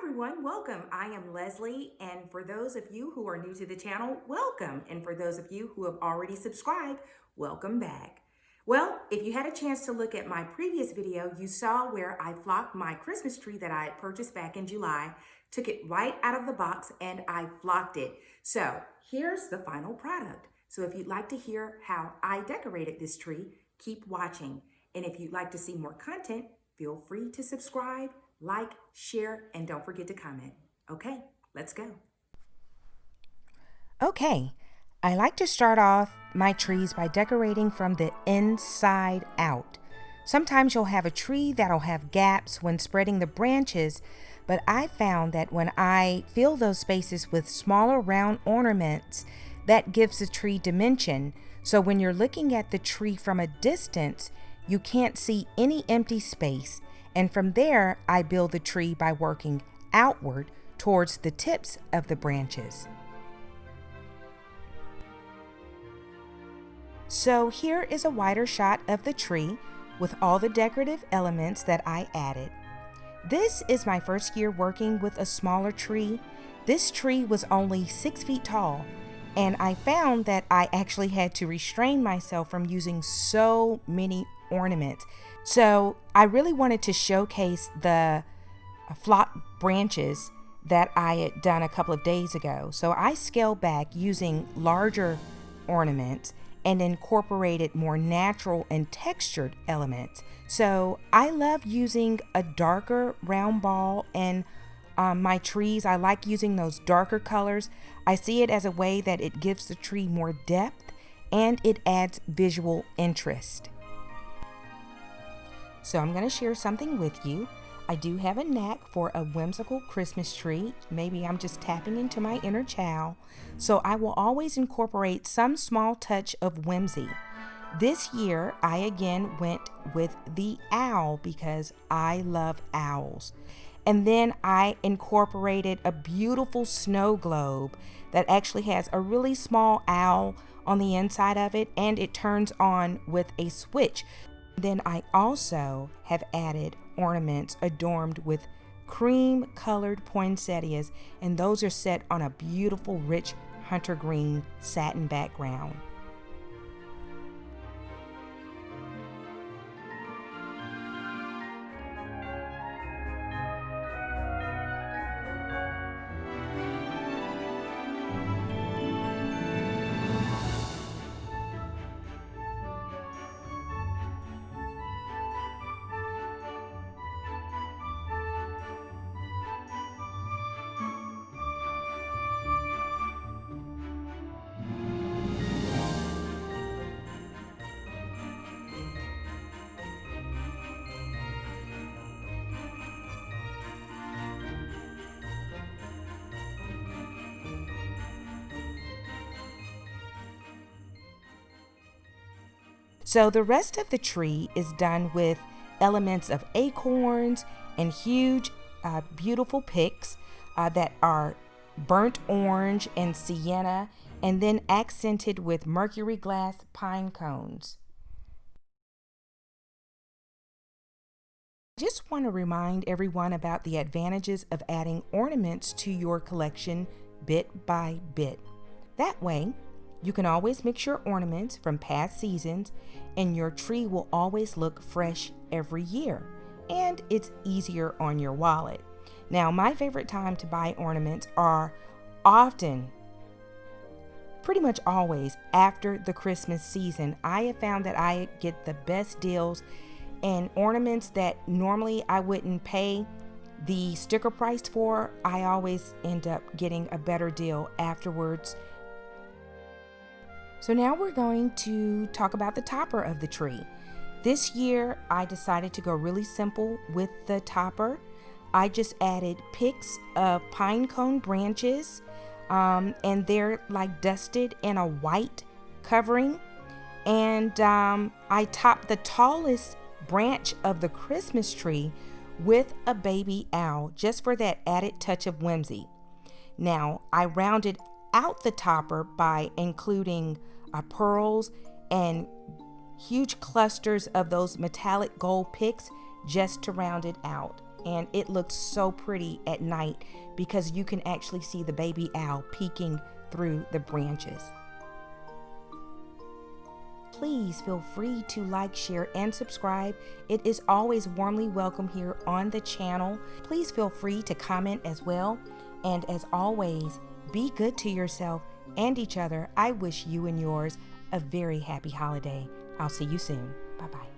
everyone, welcome. I am Leslie, and for those of you who are new to the channel, welcome. And for those of you who have already subscribed, welcome back. Well, if you had a chance to look at my previous video, you saw where I flocked my Christmas tree that I had purchased back in July, took it right out of the box, and I flocked it. So here's the final product. So if you'd like to hear how I decorated this tree, keep watching. And if you'd like to see more content, feel free to subscribe, like, share, and don't forget to comment. Okay, let's go. Okay, I like to start off my trees by decorating from the inside out. Sometimes you'll have a tree that'll have gaps when spreading the branches, but I found that when I fill those spaces with smaller round ornaments, that gives the tree dimension. So when you're looking at the tree from a distance, you can't see any empty space. And from there, I build the tree by working outward towards the tips of the branches. So here is a wider shot of the tree with all the decorative elements that I added. This is my first year working with a smaller tree. This tree was only 6 feet tall, and I found that I actually had to restrain myself from using so many ornaments. So I really wanted to showcase the flocked branches that I had done a couple of days ago. So I scaled back using larger ornaments and incorporated more natural and textured elements. So I love using a darker round ball and my trees. I like using those darker colors. I see it as a way that it gives the tree more depth and it adds visual interest. So I'm going to share something with you. I do have a knack for a whimsical Christmas tree. Maybe I'm just tapping into my inner child. So I will always incorporate some small touch of whimsy. This year, I again went with the owl because I love owls. And then I incorporated a beautiful snow globe that actually has a really small owl on the inside of it, and it turns on with a switch. Then I also have added ornaments adorned with cream colored poinsettias, and those are set on a beautiful rich hunter green satin background. So the rest of the tree is done with elements of acorns and huge, beautiful picks that are burnt orange and sienna, and then accented with mercury glass pine cones. I just want to remind everyone about the advantages of adding ornaments to your collection bit by bit. That way, you can always mix your ornaments from past seasons, and your tree will always look fresh every year, and it's easier on your wallet. Now, my favorite time to buy ornaments are often, pretty much always, after the Christmas season. I have found that I get the best deals, and ornaments that normally I wouldn't pay the sticker price for, I always end up getting a better deal afterwards. So now we're going to talk about the topper of the tree. This year, I decided to go really simple with the topper. I just added picks of pine cone branches, and they're like dusted in a white covering. And I topped the tallest branch of the Christmas tree with a baby owl, just for that added touch of whimsy. Now, I rounded out the topper by including pearls and huge clusters of those metallic gold picks just to round it out. and it looked so pretty at night because you can actually see the baby owl peeking through the branches. Please feel free to like, share, and subscribe. It is always warmly welcome here on the channel. Please feel free to comment as well. And as always, be good to yourself and each other. I wish you and yours a very happy holiday. I'll see you soon. Bye-bye.